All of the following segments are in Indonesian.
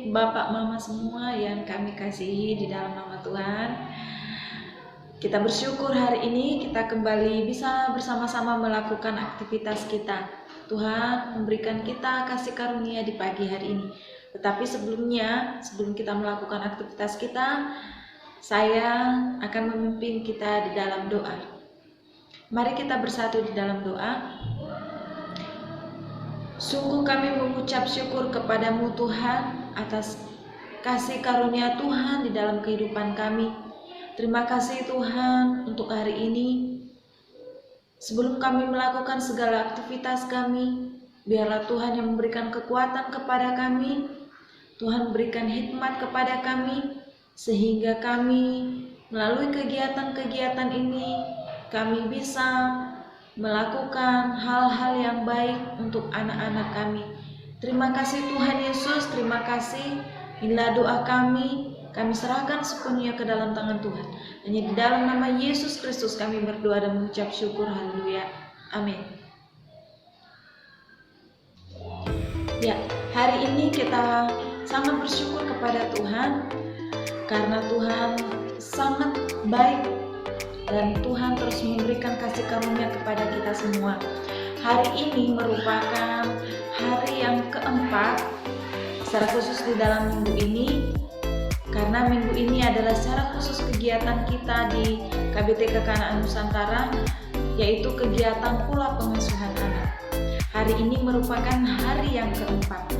Bapak Mama semua yang kami kasihi di dalam nama Tuhan. Kita bersyukur hari ini kita kembali bisa bersama-sama melakukan aktivitas kita. Tuhan memberikan kita kasih karunia di pagi hari ini. Tetapi sebelum kita melakukan aktivitas kita, saya akan memimpin kita di dalam doa. Mari kita bersatu di dalam doa. Sungguh kami mengucap syukur kepadamu Tuhan atas kasih karunia Tuhan di dalam kehidupan kami. Terima kasih Tuhan untuk hari ini. Sebelum kami melakukan segala aktivitas kami, biarlah Tuhan yang memberikan kekuatan kepada kami. Tuhan berikan hikmat kepada kami, sehingga kami melalui kegiatan-kegiatan ini, kami bisa melakukan hal-hal yang baik untuk anak-anak kami. Terima kasih Tuhan Yesus, terima kasih. Inilah doa kami serahkan sepenuhnya ke dalam tangan Tuhan. Hanya di dalam nama Yesus Kristus kami berdoa dan mengucap syukur. Haleluya. Amin. Ya, hari ini kita sangat bersyukur kepada Tuhan karena Tuhan sangat baik dan Tuhan terus memberikan kasih karunia kepada kita semua. Hari ini merupakan hari yang keempat secara khusus di dalam minggu ini, karena minggu ini adalah secara khusus kegiatan kita di KBT Kekanaan Nusantara, yaitu kegiatan pola pengasuhan anak. Hari ini merupakan hari yang keempat.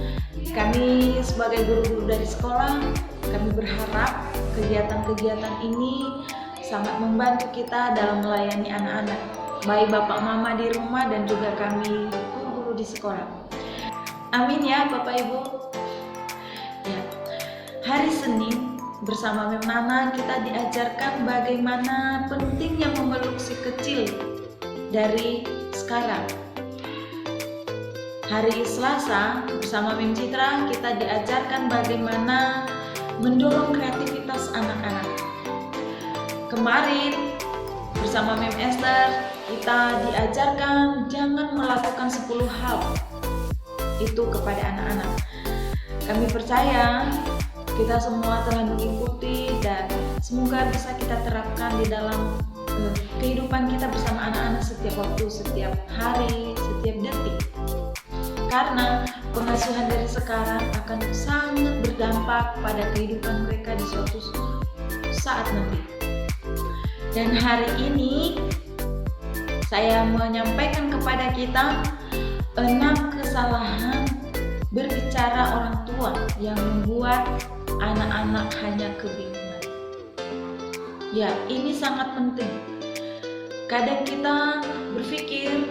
Kami sebagai guru-guru dari sekolah, kami berharap kegiatan-kegiatan ini sangat membantu kita dalam melayani anak-anak, baik Bapak Mama di rumah dan juga kami guru-guru di sekolah. Amin ya Bapak Ibu. Ya, hari Senin bersama Mem Nana kita diajarkan bagaimana pentingnya memeluk si kecil dari sekarang. Hari Selasa bersama Mem Citra kita diajarkan bagaimana mendorong kreativitas anak-anak. Kemarin bersama Mem Esther kita diajarkan jangan melakukan 10 hal itu kepada anak-anak. Kami percaya kita semua telah mengikuti dan semoga bisa kita terapkan di dalam kehidupan kita bersama anak-anak setiap waktu, setiap hari, setiap detik. Karena pengasuhan dari sekarang akan sangat berdampak pada kehidupan mereka di suatu saat nanti. Dan hari ini saya menyampaikan kepada kita 6 kesalahan berbicara orang tua yang membuat anak-anak hanya kebingungan. Ya, ini sangat penting. Kadang kita berpikir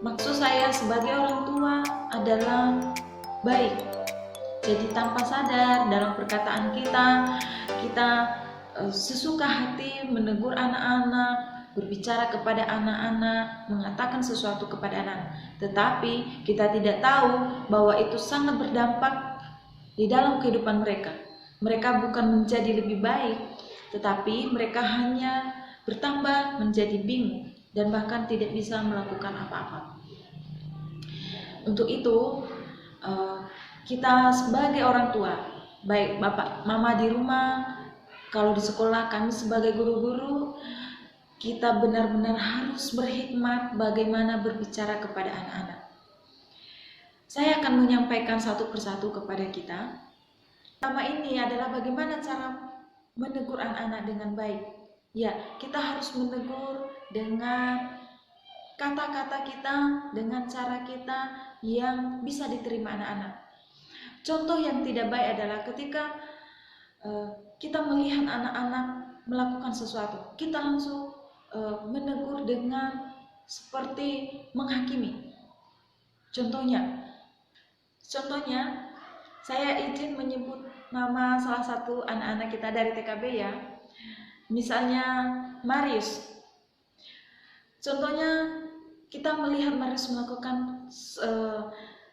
maksud saya sebagai orang tua adalah baik. Jadi tanpa sadar dalam perkataan kita sesuka hati menegur anak-anak, berbicara kepada anak-anak, mengatakan sesuatu kepada anak. Tetapi kita tidak tahu bahwa itu sangat berdampak di dalam kehidupan mereka. Mereka bukan menjadi lebih baik, tetapi mereka hanya bertambah menjadi bingung dan bahkan tidak bisa melakukan apa-apa. Untuk itu, kita sebagai orang tua, baik Bapak Mama di rumah, kalau di sekolah kami sebagai guru-guru, kita benar-benar harus berhikmat bagaimana berbicara kepada anak-anak. Saya akan menyampaikan satu persatu kepada kita. Pertama ini adalah bagaimana cara menegur anak-anak dengan baik. Ya, kita harus menegur dengan kata-kata kita, dengan cara kita yang bisa diterima anak-anak. Contoh yang tidak baik adalah ketika kita melihat anak-anak melakukan sesuatu, kita langsung menegur dengan seperti menghakimi. Contohnya, saya izin menyebut nama salah satu anak-anak kita dari TKB ya. Misalnya Marius. Contohnya kita melihat Marius melakukan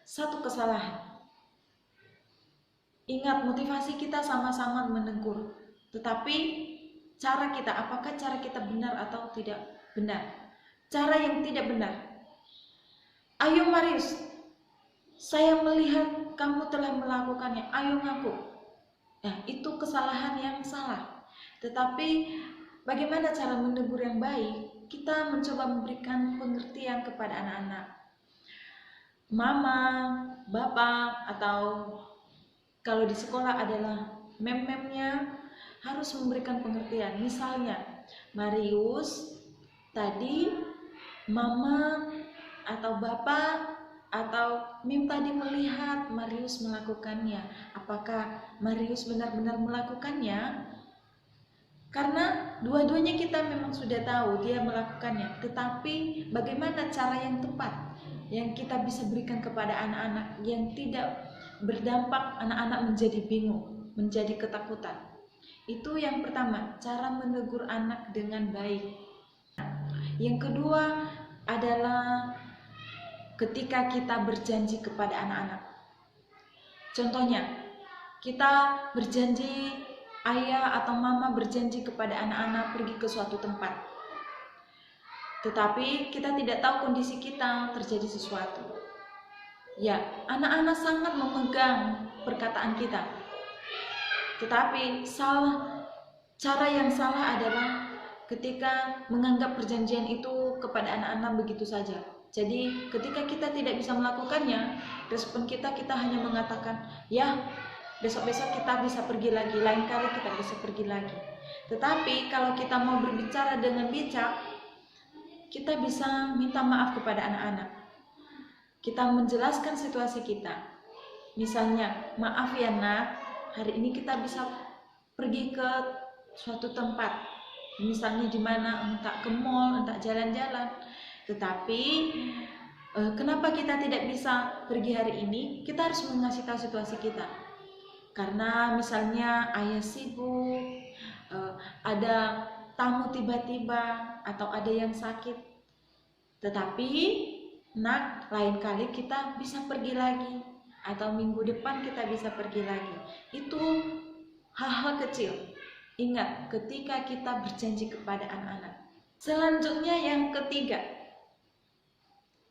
satu kesalahan. Ingat, motivasi kita sama-sama menegur. Tetapi cara kita, apakah cara kita benar atau tidak benar? Cara yang tidak benar. Ayo Marius, saya melihat kamu telah melakukannya, ayo ngaku. Nah, itu kesalahan yang salah. Tetapi bagaimana cara menegur yang baik? Kita mencoba memberikan pengertian kepada anak-anak. Mama, bapak, atau kalau di sekolah adalah mem-memnya harus memberikan pengertian. Misalnya, Marius, tadi mama atau bapak atau Mim tadi melihat Marius melakukannya. Apakah Marius benar-benar melakukannya? Karena dua-duanya kita memang sudah tahu dia melakukannya, tetapi bagaimana cara yang tepat yang kita bisa berikan kepada anak-anak yang tidak berdampak anak-anak menjadi bingung, menjadi ketakutan. Itu yang pertama, cara menegur anak dengan baik. Yang kedua adalah ketika kita berjanji kepada anak-anak. Contohnya, kita berjanji, ayah atau mama berjanji kepada anak-anak pergi ke suatu tempat. Tetapi kita tidak tahu kondisi kita, terjadi sesuatu. Ya, anak-anak sangat memegang perkataan kita. Tetapi cara yang salah adalah ketika menganggap perjanjian itu kepada anak-anak begitu saja. Jadi ketika kita tidak bisa melakukannya, respon kita hanya mengatakan, ya besok-besok kita bisa pergi lagi, lain kali kita bisa pergi lagi. Tetapi kalau kita mau berbicara dengan bijak, kita bisa minta maaf kepada anak-anak. Kita menjelaskan situasi kita. Misalnya, maaf ya nak, hari ini kita bisa pergi ke suatu tempat. Misalnya di mana, entah ke mall, entah jalan-jalan. Tetapi kenapa kita tidak bisa pergi hari ini? Kita harus mengasih tahu situasi kita. Karena misalnya ayah sibuk, ada tamu tiba-tiba, atau ada yang sakit. Tetapi nak, lain kali kita bisa pergi lagi, atau minggu depan kita bisa pergi lagi. Itu hal-hal kecil. Ingat, ketika kita berjanji kepada anak-anak. Selanjutnya yang ketiga.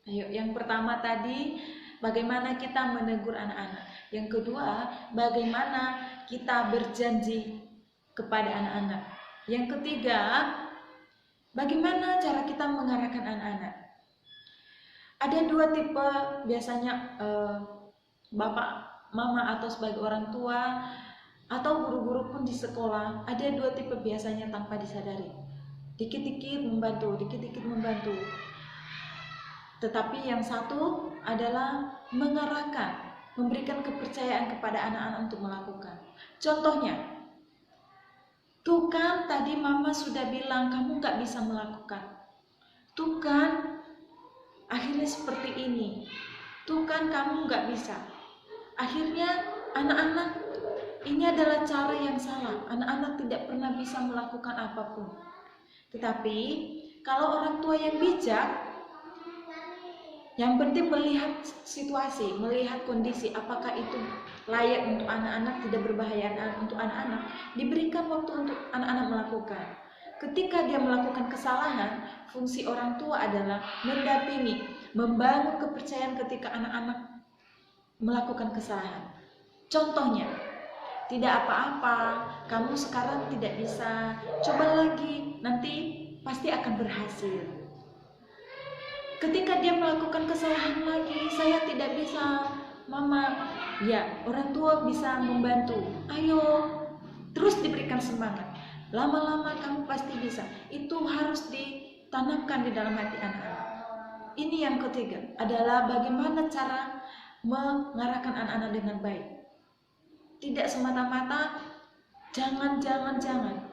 Ayo, yang pertama tadi bagaimana kita menegur anak-anak. Yang kedua, bagaimana kita berjanji kepada anak-anak. Yang ketiga, bagaimana cara kita mengarahkan anak-anak. Ada dua tipe biasanya bapak, mama atau sebagai orang tua atau guru-guru pun di sekolah, ada dua tipe biasanya tanpa disadari. Dikit-dikit membantu, dikit-dikit membantu. Tetapi yang satu adalah mengarahkan, memberikan kepercayaan kepada anak-anak untuk melakukan. Contohnya, tuh kan tadi mama sudah bilang kamu gak bisa melakukan. Tuh kan akhirnya seperti ini. Tuh kan kamu gak bisa. Akhirnya anak-anak, ini adalah cara yang salah. Anak-anak tidak pernah bisa melakukan apapun. Tetapi kalau orang tua yang bijak, yang penting melihat situasi, melihat kondisi, apakah itu layak untuk anak-anak, tidak berbahaya untuk anak-anak, diberikan waktu untuk anak-anak melakukan. Ketika dia melakukan kesalahan, fungsi orang tua adalah mendampingi, membangun kepercayaan ketika anak-anak melakukan kesalahan. Contohnya, tidak apa-apa, kamu sekarang tidak bisa, coba lagi, nanti pasti akan berhasil. Ketika dia melakukan kesalahan lagi, saya tidak bisa, mama, ya orang tua bisa membantu, ayo, terus diberikan semangat. Lama-lama kamu pasti bisa. Itu harus ditanamkan di dalam hati anak-anak. Ini yang ketiga, adalah bagaimana cara mengarahkan anak-anak dengan baik. Tidak semata-mata, jangan,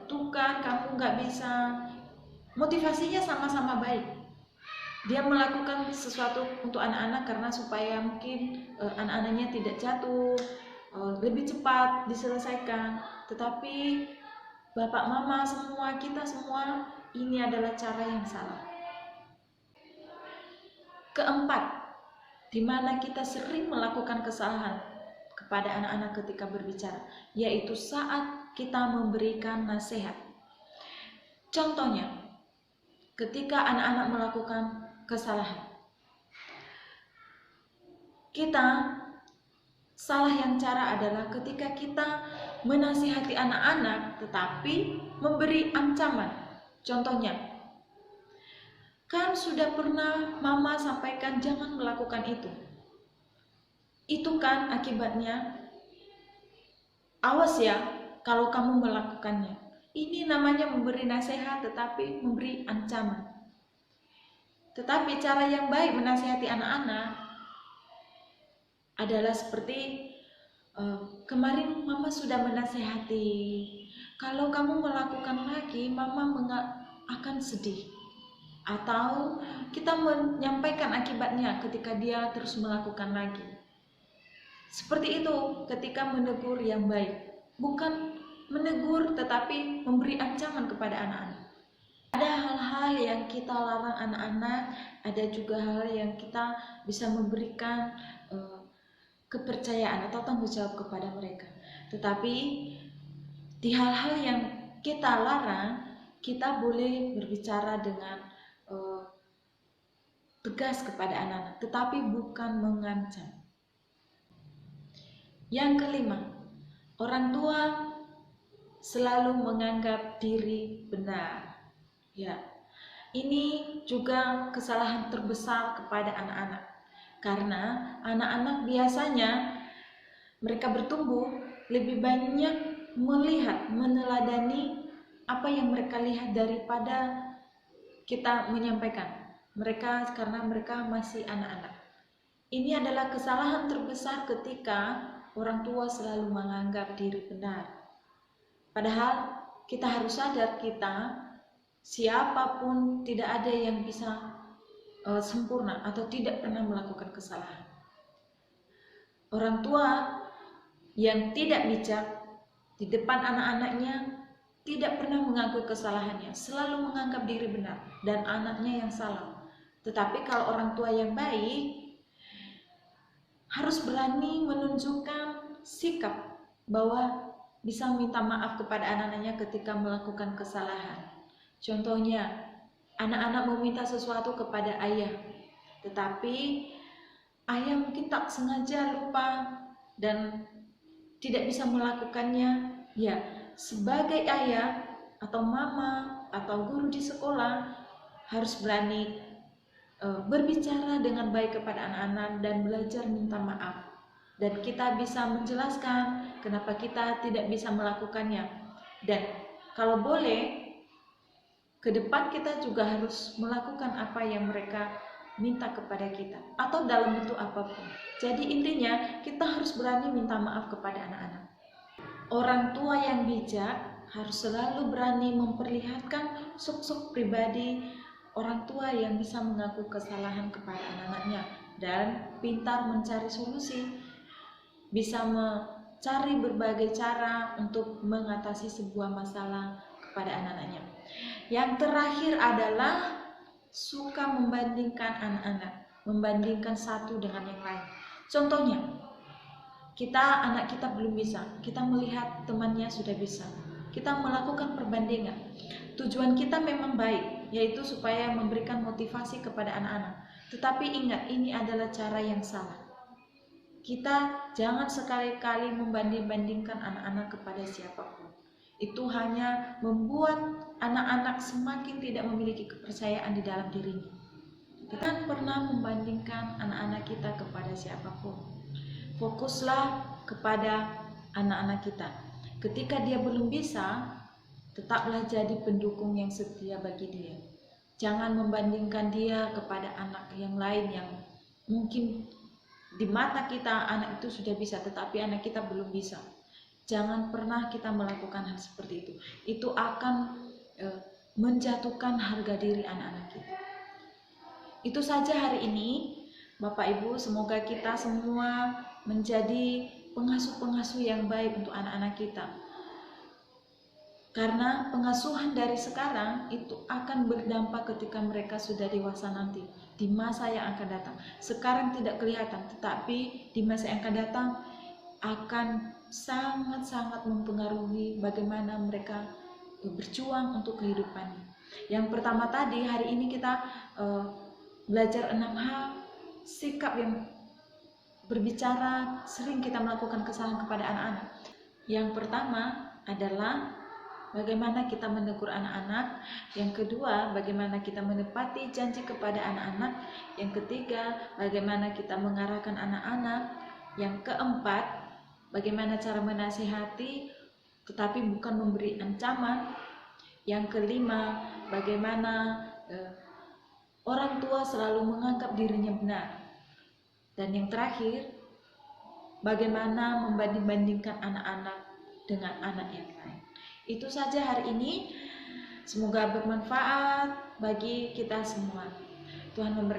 tuh kan kamu gak bisa. Motivasinya sama-sama baik. Dia melakukan sesuatu untuk anak-anak karena supaya mungkin anak-anaknya tidak jatuh, lebih cepat diselesaikan. Tetapi bapak, mama, semua, kita semua, ini adalah cara yang salah. Keempat, di mana kita sering melakukan kesalahan kepada anak-anak ketika berbicara, yaitu saat kita memberikan nasihat. Contohnya, ketika anak-anak melakukan kesalahan, kita Salah yang cara adalah ketika kita menasihati anak-anak tetapi memberi ancaman. Contohnya, kan sudah pernah mama sampaikan jangan melakukan itu. Itu kan akibatnya, awas ya kalau kamu melakukannya. Ini namanya memberi nasihat tetapi memberi ancaman. Tetapi cara yang baik menasihati anak-anak adalah seperti kemarin mama sudah menasehati, kalau kamu melakukan lagi mama akan sedih. Atau kita menyampaikan akibatnya ketika dia terus melakukan lagi. Seperti itu ketika menegur yang baik, bukan menegur tetapi memberi ancaman kepada anak-anak. Ada hal-hal yang kita larang anak-anak, ada juga hal yang kita bisa memberikan kepercayaan atau tanggung jawab kepada mereka. Tetapi di hal-hal yang kita larang, kita boleh berbicara dengan tegas kepada anak-anak, tetapi bukan mengancam. Yang kelima, orang tua selalu menganggap diri benar. Ya, ini juga kesalahan terbesar kepada anak-anak. Karena anak-anak biasanya mereka bertumbuh lebih banyak melihat, meneladani apa yang mereka lihat daripada kita menyampaikan. Karena mereka masih anak-anak. Ini adalah kesalahan terbesar ketika orang tua selalu menganggap diri benar. Padahal kita harus sadar siapapun tidak ada yang bisa sempurna atau tidak pernah melakukan kesalahan. Orang tua yang tidak bijak di depan anak-anaknya tidak pernah mengakui kesalahannya, selalu menganggap diri benar dan anaknya yang salah. Tetapi kalau orang tua yang baik harus berani menunjukkan sikap bahwa bisa minta maaf kepada anak-anaknya ketika melakukan kesalahan. Contohnya, anak-anak meminta sesuatu kepada ayah, tetapi ayah mungkin tak sengaja lupa dan tidak bisa melakukannya. Ya, sebagai ayah atau mama atau guru di sekolah harus berani berbicara dengan baik kepada anak-anak dan belajar minta maaf. Dan kita bisa menjelaskan kenapa kita tidak bisa melakukannya. Dan kalau boleh, ke depan kita juga harus melakukan apa yang mereka minta kepada kita atau dalam bentuk apapun. Jadi intinya kita harus berani minta maaf kepada anak-anak. Orang tua yang bijak harus selalu berani memperlihatkan sosok pribadi orang tua yang bisa mengaku kesalahan kepada anak-anaknya dan pintar mencari solusi, bisa mencari berbagai cara untuk mengatasi sebuah masalah kepada anak-anaknya. Yang terakhir adalah suka membandingkan anak-anak, membandingkan satu dengan yang lain. Contohnya, anak kita belum bisa, kita melihat temannya sudah bisa, kita melakukan perbandingan. Tujuan kita memang baik, yaitu supaya memberikan motivasi kepada anak-anak. Tetapi ingat, ini adalah cara yang salah. Kita jangan sekali-kali membanding-bandingkan anak-anak kepada siapapun. Itu hanya membuat anak-anak semakin tidak memiliki kepercayaan di dalam dirinya. Kita jangan pernah membandingkan anak-anak kita kepada siapapun. Fokuslah kepada anak-anak kita. Ketika dia belum bisa, tetaplah jadi pendukung yang setia bagi dia. Jangan membandingkan dia kepada anak yang lain yang mungkin di mata kita anak itu sudah bisa, tetapi anak kita belum bisa. Jangan pernah kita melakukan hal seperti itu. Itu akan menjatuhkan harga diri anak-anak kita. Itu saja hari ini, Bapak Ibu. Semoga kita semua menjadi pengasuh-pengasuh yang baik untuk anak-anak kita. Karena pengasuhan dari sekarang itu akan berdampak ketika mereka sudah dewasa nanti, di masa yang akan datang. Sekarang tidak kelihatan, tetapi di masa yang akan datang akan sangat-sangat mempengaruhi bagaimana mereka berjuang untuk kehidupannya. Yang pertama tadi, hari ini kita belajar 6 hal sikap yang berbicara, sering kita melakukan kesalahan kepada anak-anak. Yang pertama adalah bagaimana kita menegur anak-anak. Yang kedua, bagaimana kita menepati janji kepada anak-anak. Yang ketiga, bagaimana kita mengarahkan anak-anak. Yang keempat, bagaimana cara menasihati tetapi bukan memberi ancaman. Yang kelima, bagaimana orang tua selalu menganggap dirinya benar. Dan yang terakhir, bagaimana membanding-bandingkan anak-anak dengan anak yang lain. Itu saja hari ini. Semoga bermanfaat bagi kita semua. Tuhan memberkati.